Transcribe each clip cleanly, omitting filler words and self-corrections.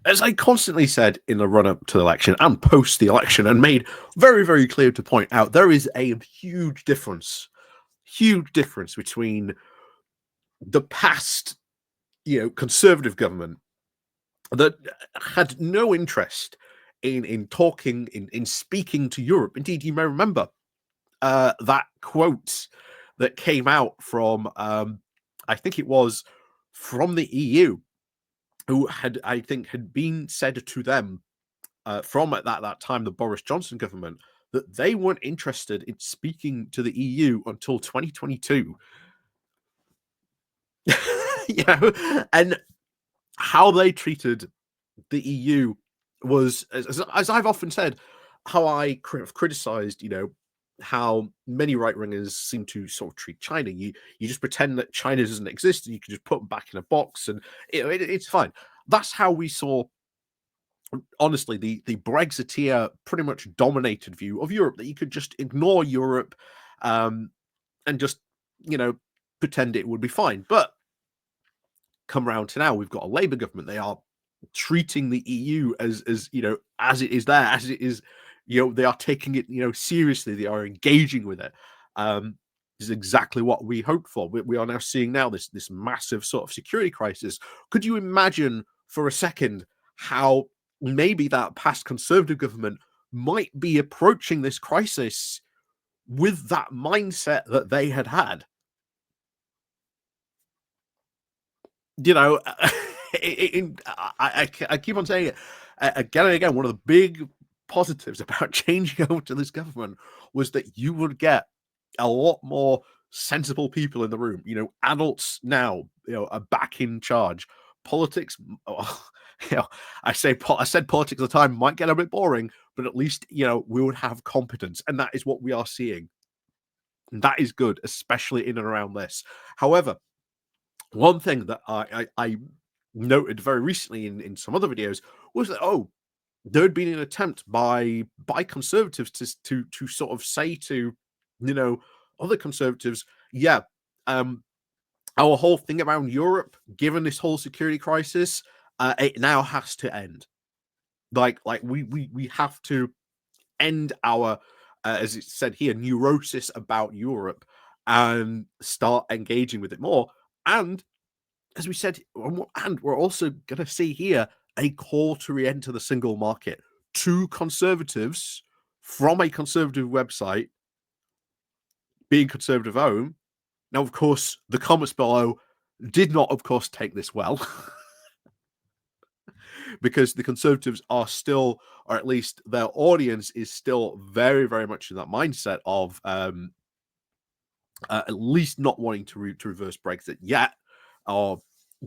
As I constantly said in the run-up to the election and post the election, and made very, very clear to point out, there is a huge difference between the past, Conservative government that had no interest in talking, in speaking to Europe. Indeed, you may remember that quote that came out from, I think it was from the EU, who had been said to them from at that time, the Boris Johnson government, that they weren't interested in speaking to the EU until 2022. And how they treated the EU was, as I've often said, how I criticized, how many right wingers seem to sort of treat China. You just pretend that China doesn't exist, and you can just put them back in a box, and it's fine. That's how we saw, honestly, the Brexiteer pretty much dominated view of Europe, that you could just ignore Europe, and just pretend it would be fine. But come around to now, we've got a Labour government. They are treating the EU as as it is there, as it is. They are taking it seriously. They are engaging with it. This is exactly what we hoped for. We are now seeing this massive sort of security crisis. Could you imagine for a second how maybe that past Conservative government might be approaching this crisis with that mindset that they had had? I keep on saying it again and again. One of the big positives about changing over to this government was that you would get a lot more sensible people in the room. Adults now, are back in charge. Politics, oh, I said politics at the time might get a bit boring, but at least we would have competence, and that is what we are seeing. And that is good, especially in and around this. However, one thing that I noted very recently in some other videos was that there had been an attempt by Conservatives to sort of say to other Conservatives, yeah, our whole thing around Europe, given this whole security crisis, it now has to end. Like we have to end our, as it said here, neurosis about Europe, and start engaging with it more. And as we said, and we're also going to see here a call to re-enter the single market. Two Conservatives from a Conservative website, being ConservativeHome. Now, of course, the comments below did not, of course, take this well. Because the Conservatives are still, or at least their audience is still very, very much in that mindset of at least not wanting to reverse Brexit yet, or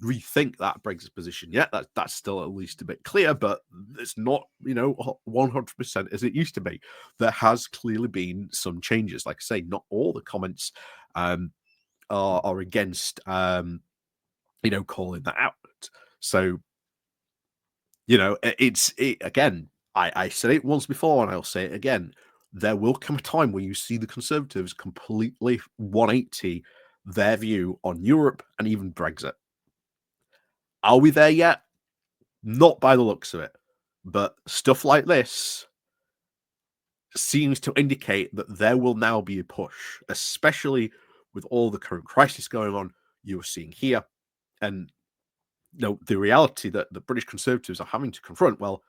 rethink that Brexit position yet. That's still at least a bit clear, but it's not 100% as it used to be. There has clearly been some changes. Like I say, not all the comments are against calling that out. So it's again. I said it once before, and I'll say it again. There will come a time where you see the Conservatives completely 180 their view on Europe and even Brexit. Are we there yet? Not by the looks of it. But stuff like this seems to indicate that there will now be a push, especially with all the current crisis going on you're seeing here. And the reality that the British Conservatives are having to confront, well,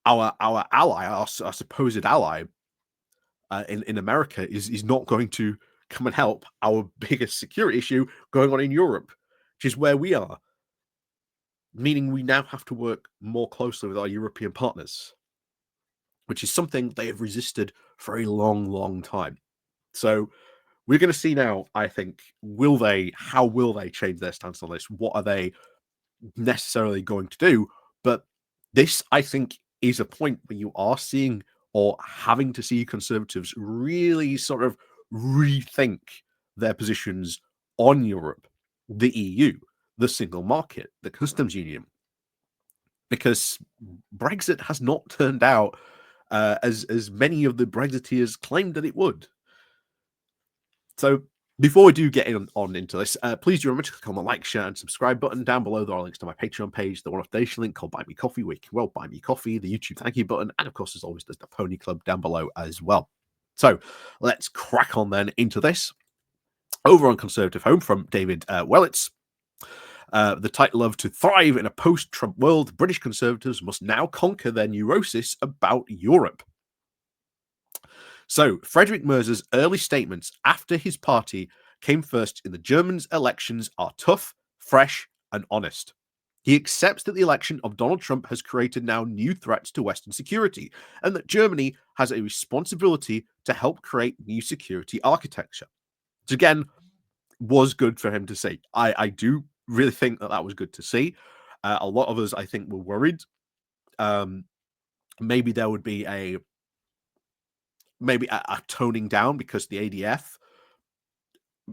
our ally, our supposed ally in America is not going to come and help our biggest security issue going on in Europe, which is where we are. Meaning we now have to work more closely with our European partners, which is something they have resisted for a long, long time. So we're going to see now, I think, how will they change their stance on this? What are they necessarily going to do? But this, I think, is a point where you are seeing, or having to see, Conservatives really sort of rethink their positions on Europe, the EU, the single market, the customs union, because Brexit has not turned out as many of the Brexiteers claimed that it would. So Before we do get on into this, please do remember to click on the like, share, and subscribe button down below. There are links to my Patreon page, the one-off donation link called Buy Me Coffee, where you can buy me coffee, the YouTube thank you button, and of course, as always, there's the Pony Club down below as well. So let's crack on then into this. Over on Conservative Home from David Willetts, the title of "To Thrive in a Post-Trump World, British Conservatives Must Now Conquer Their Neurosis About Europe." So, Friedrich Merz's early statements after his party came first in the Germans' elections are tough, fresh, and honest. He accepts that the election of Donald Trump has created now new threats to Western security, and that Germany has a responsibility to help create new security architecture. Which again was good for him to see. I do really think that was good to see. A lot of us, I think, were worried. Maybe there would be a toning down because the ADF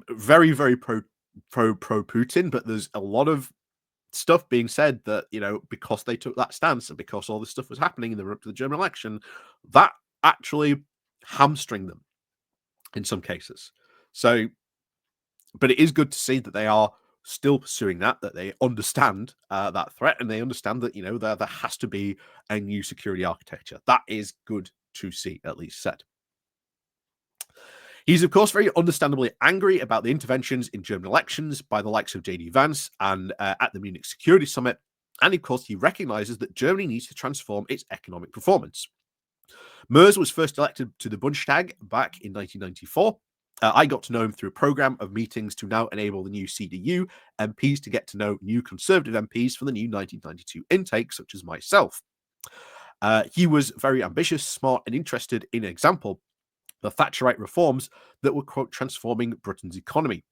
very pro Putin, but there's a lot of stuff being said that, because they took that stance and because all this stuff was happening in the run up to the German election, that actually hamstringed them in some cases. So, but it is good to see that they are still pursuing that they understand that threat, and they understand that, there has to be a new security architecture. That is good to see, at least said. He's, of course, very understandably angry about the interventions in German elections by the likes of J.D. Vance and at the Munich Security Summit. And, of course, he recognizes that Germany needs to transform its economic performance. Merz was first elected to the Bundestag back in 1994. I got to know him through a program of meetings to now enable the new CDU MPs to get to know new Conservative MPs for the new 1992 intake, such as myself. He was very ambitious, smart, and interested in example the Thatcherite reforms that were, quote, transforming Britain's economy.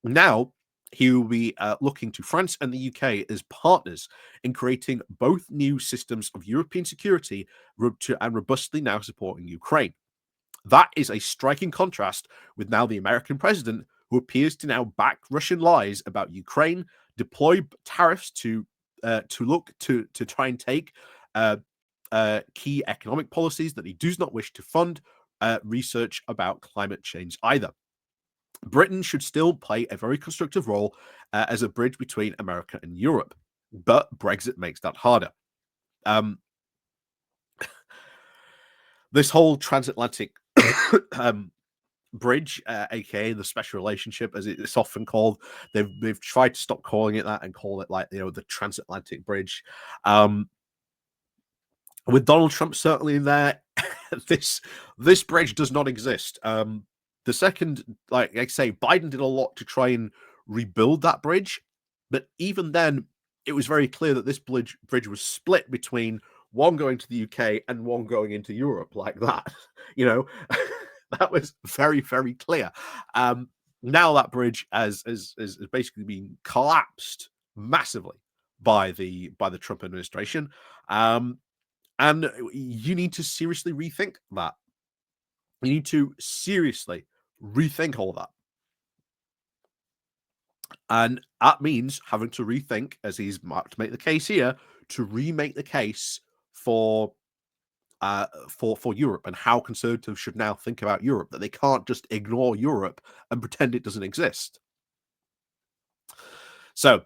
Now, he will be looking to France and the UK as partners in creating both new systems of European security and robustly now supporting Ukraine. That is a striking contrast with now the American president, who appears to now back Russian lies about Ukraine, deploy tariffs to try and take key economic policies that he does not wish to fund, research about climate change either. Britain should still play a very constructive role as a bridge between America and Europe, but Brexit makes that harder. This whole transatlantic bridge, aka the special relationship, as it's often called, they've tried to stop calling it that and call it the transatlantic bridge. With Donald Trump certainly in there, this bridge does not exist. The second, like I say, Biden did a lot to try and rebuild that bridge, but even then, it was very clear that this bridge was split between one going to the UK and one going into Europe, like that. That was very, very clear. Now that bridge has basically been collapsed massively by the Trump administration. And you need to seriously rethink that. You need to seriously rethink all that. And that means having to rethink, as he's marked to make the case here, to remake the case for Europe and how conservatives should now think about Europe, that they can't just ignore Europe and pretend it doesn't exist. So,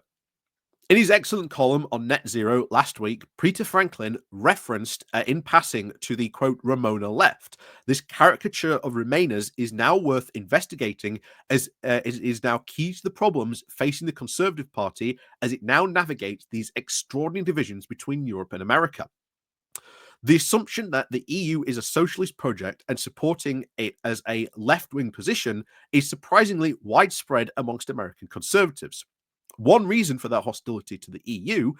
in his excellent column on net zero last week, Peter Franklin referenced in passing to the, quote, Ramona left. This caricature of Remainers is now worth investigating as is now key to the problems facing the Conservative Party as it now navigates these extraordinary divisions between Europe and America. The assumption that the EU is a socialist project and supporting it as a left-wing position is surprisingly widespread amongst American conservatives. One reason for their hostility to the EU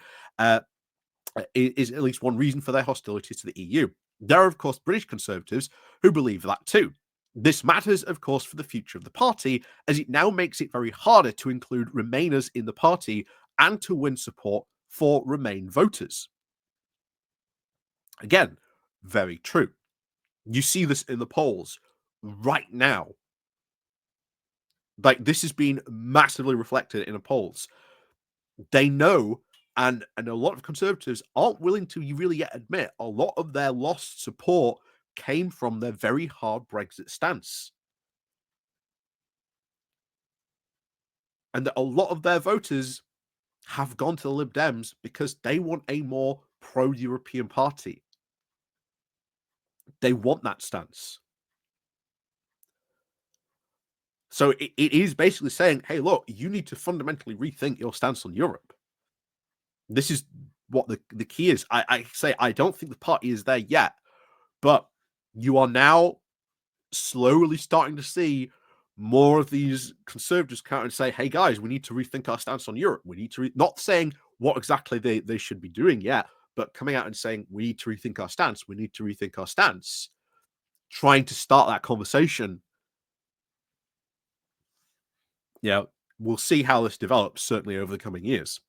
is at least one reason for their hostility to the EU. There are, of course, British conservatives who believe that too. This matters, of course, for the future of the party, as it now makes it very harder to include Remainers in the party and to win support for Remain voters. Again, very true. You see this in the polls right now. Like, this has been massively reflected in the polls. They know, and a lot of conservatives aren't willing to really yet admit, a lot of their lost support came from their very hard Brexit stance. and that a lot of their voters have gone to the Lib Dems because they want a more pro-European party. They want that stance. So it is basically saying, hey, look, you need to fundamentally rethink your stance on Europe. This is what the key is. I say I don't think the party is there yet, but you are now slowly starting to see more of these conservatives come out and say, hey, guys, we need to rethink our stance on Europe. We need to, not saying what exactly they should be doing yet, but coming out and saying, we need to rethink our stance. We need to rethink our stance. Trying to start that conversation. Yeah, we'll see how this develops, certainly over the coming years.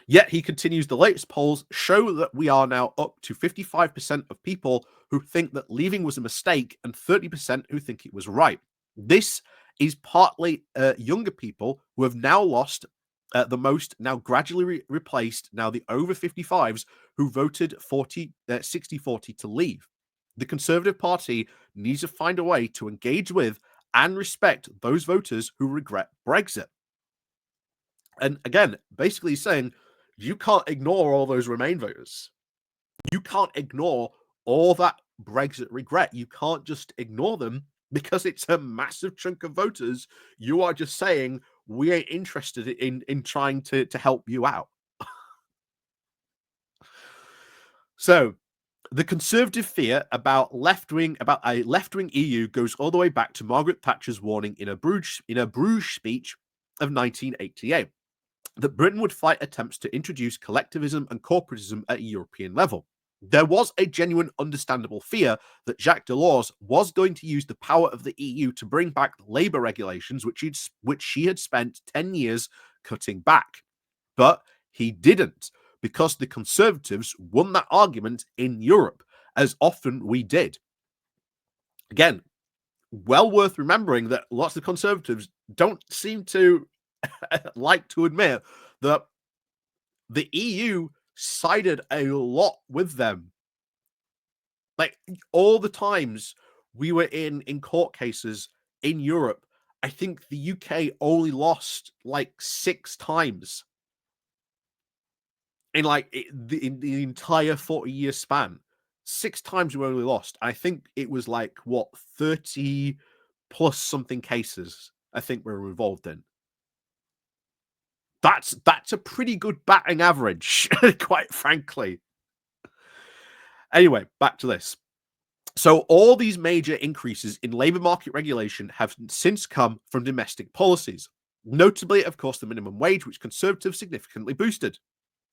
Yet he continues, the latest polls show that we are now up to 55% of people who think that leaving was a mistake and 30% who think it was right. This is partly younger people who have now lost the most, now gradually replaced, now the over 55s who voted 60-40 to leave. The Conservative Party needs to find a way to engage with and respect those voters who regret Brexit. And again, basically saying, you can't ignore all those Remain voters. You can't ignore all that Brexit regret. You can't just ignore them because it's a massive chunk of voters. You are just saying, we ain't interested in trying to help you out. So the Conservative fear about a left-wing EU goes all the way back to Margaret Thatcher's warning in a Bruges speech of 1988. That Britain would fight attempts to introduce collectivism and corporatism at a European level. There was a genuine, understandable fear that Jacques Delors was going to use the power of the EU to bring back the labour regulations, which she had spent 10 years cutting back. But he didn't, because the Conservatives won that argument in Europe, as often we did. Again, well worth remembering that lots of Conservatives don't seem to like to admit that the EU sided a lot with them. Like, all the times we were in court cases in Europe, I think the UK only lost like 6 times in the entire 40-year span. 6 times we only lost. I think it was like, what, 30 plus something cases I think we were involved in. That's a pretty good batting average, quite frankly. Anyway, back to this. So all these major increases in labour market regulation have since come from domestic policies. Notably, of course, the minimum wage, which Conservatives significantly boosted.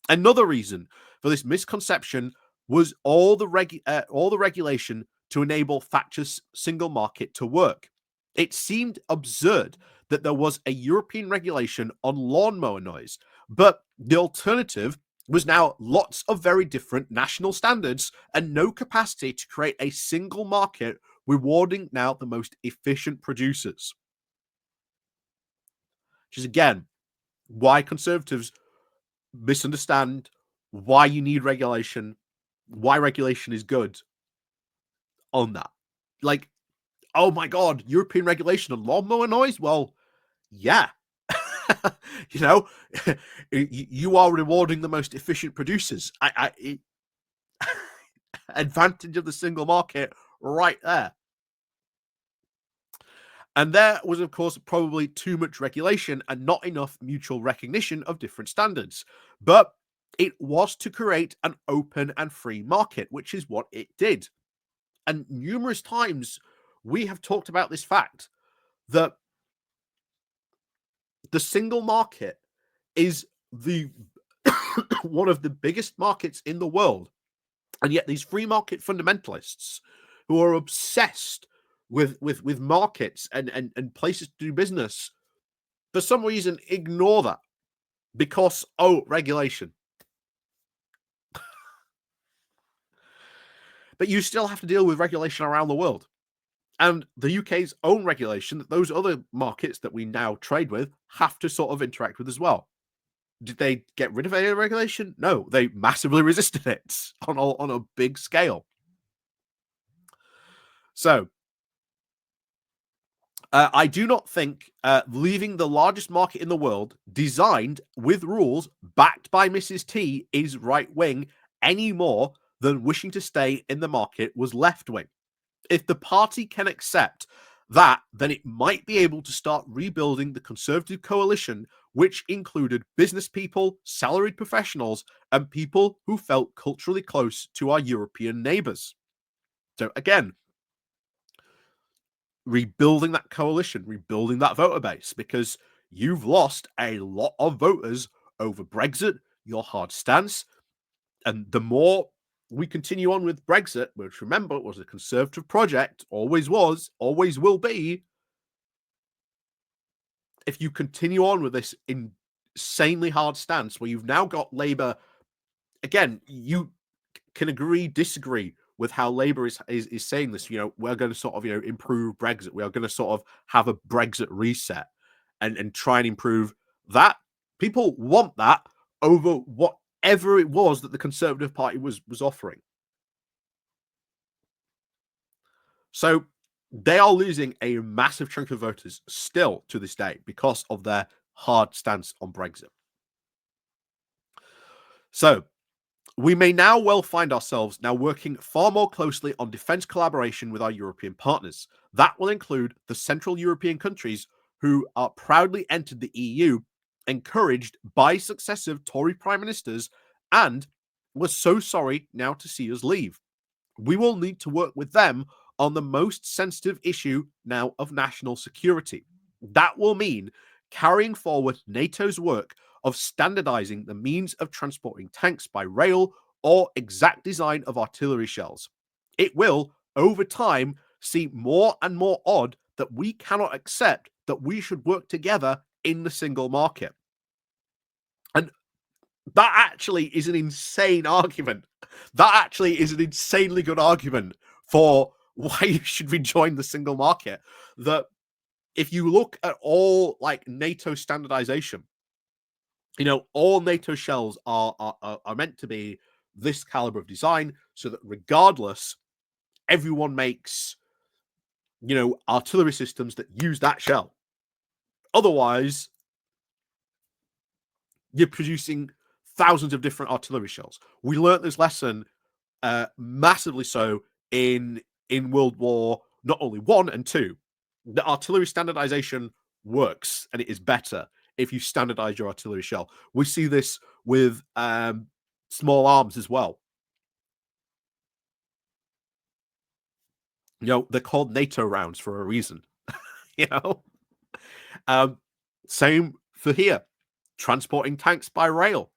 Another reason for this misconception was all the regulation to enable Thatcher's single market to work. It seemed absurd that there was a European regulation on lawnmower noise, but the alternative was now lots of very different national standards and no capacity to create a single market rewarding now the most efficient producers. Which is, again, why Conservatives misunderstand why you need regulation, why regulation is good on that. Like, oh my God, European regulation on lawnmower noise? Well, yeah. You know, you are rewarding the most efficient producers. Advantage of the single market right there. And there was, of course, probably too much regulation and not enough mutual recognition of different standards. But it was to create an open and free market, which is what it did. And numerous times we have talked about this fact that the single market is the one of the biggest markets in the world. And yet these free market fundamentalists who are obsessed with markets and places to do business, for some reason, ignore that because, regulation. But you still have to deal with regulation around the world. And the UK's own regulation that those other markets that we now trade with have to sort of interact with as well. Did they get rid of any regulation? No, they massively resisted it on a big scale. So, I do not think leaving the largest market in the world, designed with rules backed by Mrs. T, is right wing any more than wishing to stay in the market was left wing. If the party can accept that, then it might be able to start rebuilding the Conservative coalition, which included business people, salaried professionals, and people who felt culturally close to our European neighbours. So, again, rebuilding that coalition, rebuilding that voter base, because you've lost a lot of voters over Brexit, your hard stance. And the more we continue on with Brexit, which remember was a Conservative project, always was, always will be, if you continue on with this insanely hard stance where you've now got Labour, again, you can agree, disagree with how Labour is saying this. We're going to sort of improve Brexit. We are going to sort of have a Brexit reset and try and improve that. People want that over whatever it was that the Conservative Party was offering. So they are losing a massive chunk of voters still to this day because of their hard stance on Brexit. So we may now well find ourselves now working far more closely on defence collaboration with our European partners. That will include the Central European countries who are proudly entered the EU, encouraged by successive Tory prime ministers, and were so sorry now to see us leave. We will need to work with them on the most sensitive issue now of national security. That will mean carrying forward NATO's work of standardizing the means of transporting tanks by rail or exact design of artillery shells. It will, over time, seem more and more odd that we cannot accept that we should work together in the single market. And that actually is an insane argument. That actually is an insanely good argument for why you should rejoin the single market. That if you look at all like NATO standardization, all NATO shells are meant to be this caliber of design, so that regardless, everyone makes artillery systems that use that shell. Otherwise, you're producing thousands of different artillery shells. We learnt this lesson massively so in World War not only one and two. The artillery standardization works, and it is better if you standardize your artillery shell. We see this with small arms as well. They're called NATO rounds for a reason. you know, Same for here, transporting tanks by rail.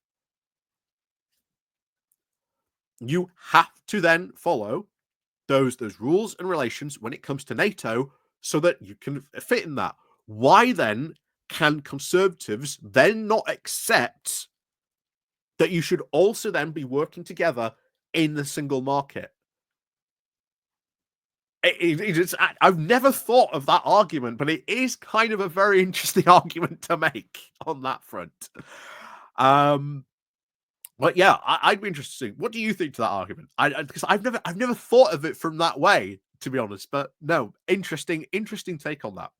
You have to then follow those rules and relations when it comes to NATO so that you can fit in that. Why then can Conservatives then not accept that you should also then be working together in the single market? I've never thought of that argument, but it is kind of a very interesting argument to make on that front. But yeah, I'd be interested to see. What do you think to that argument? Because I've never thought of it from that way, to be honest. But no, interesting take on that.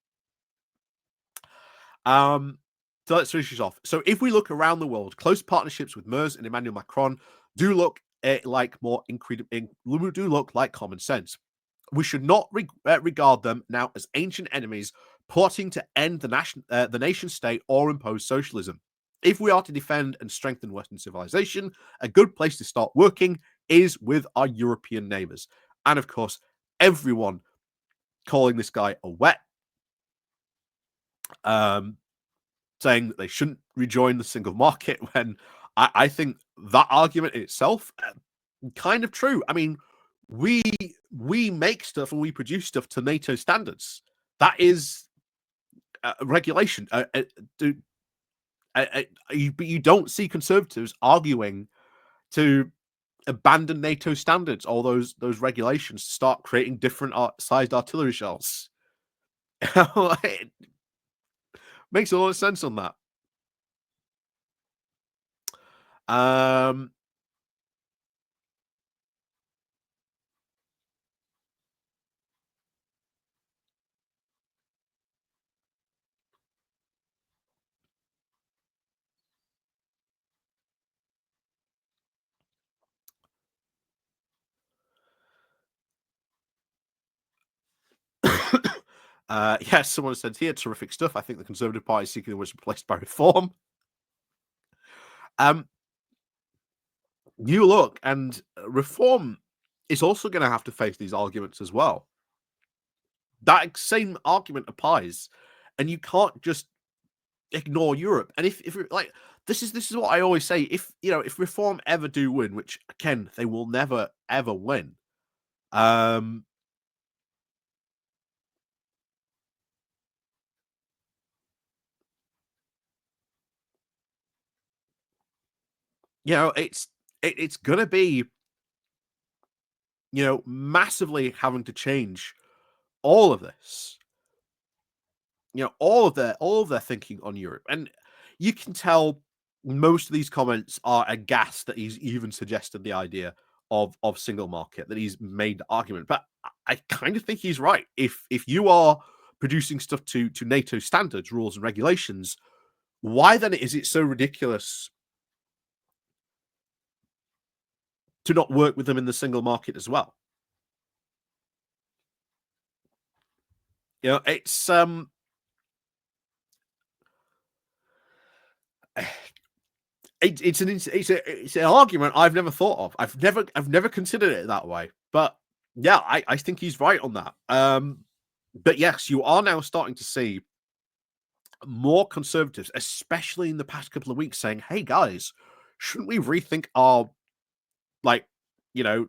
So let's finish this off. So if we look around the world, close partnerships with Merz and Emmanuel Macron do look like do look like common sense. We should not regard them now as ancient enemies plotting to end the nation state or impose socialism. If we are to defend and strengthen Western civilization, a good place to start working is with our European neighbors. And of course, everyone calling this guy a wet, saying that they shouldn't rejoin the single market, when I think that argument in itself kind of true. I mean, we make stuff and we produce stuff to NATO standards. That is regulation. But you don't see Conservatives arguing to abandon NATO standards, all those regulations, to start creating different sized artillery shells. It makes a lot of sense on that. Yes, someone said here, terrific stuff. I think the Conservative Party is seeking was replaced by reform. Um, New look, and reform is also going to have to face these arguments as well. That same argument applies, and you can't just ignore Europe. And if like this is what I always say. If reform ever do win, which again they will never ever win, um, it's gonna be massively having to change all of this. All of their thinking on Europe, and you can tell most of these comments are aghast that he's even suggested the idea of single market, that he's made the argument. But I kind of think he's right. If you are producing stuff to NATO standards, rules, and regulations, why then is it so ridiculous to not work with them in the single market as well? It's it's an argument I've never thought of. I've never considered it that way. But yeah, I think he's right on that. But yes, you are now starting to see more conservatives, especially in the past couple of weeks, saying, "Hey guys, shouldn't we rethink our like you know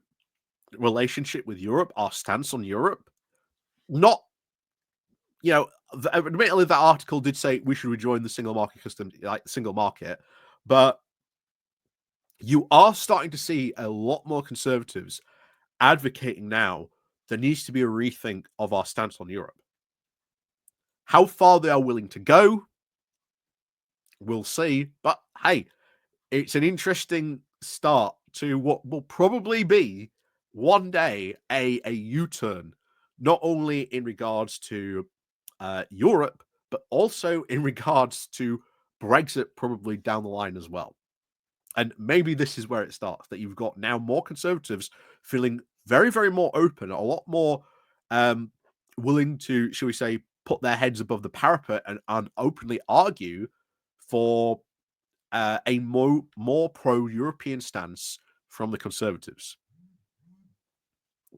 relationship with Europe, our stance on Europe?" Not admittedly, that article did say we should rejoin the single market custom, like single market, but you are starting to see a lot more conservatives advocating now there needs to be a rethink of our stance on Europe. How far they are willing to go, we'll see. But hey, it's an interesting start to what will probably be one day a U-turn, not only in regards to Europe, but also in regards to Brexit, probably down the line as well. And maybe this is where it starts, that you've got now more conservatives feeling very, very more open, a lot more willing to, shall we say, put their heads above the parapet and openly argue for a more pro-European stance from the conservatives.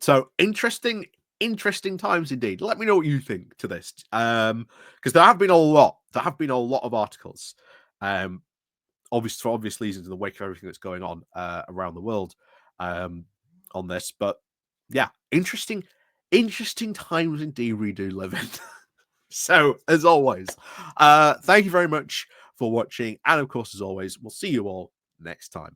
So interesting times indeed. Let me know what you think to this, because there have been a lot. There have been a lot of articles, obviously for obvious reasons in the wake of everything that's going on around the world, on this. But yeah, interesting times indeed we do live in. So as always, thank you very much for watching, and of course, as always, we'll see you all next time.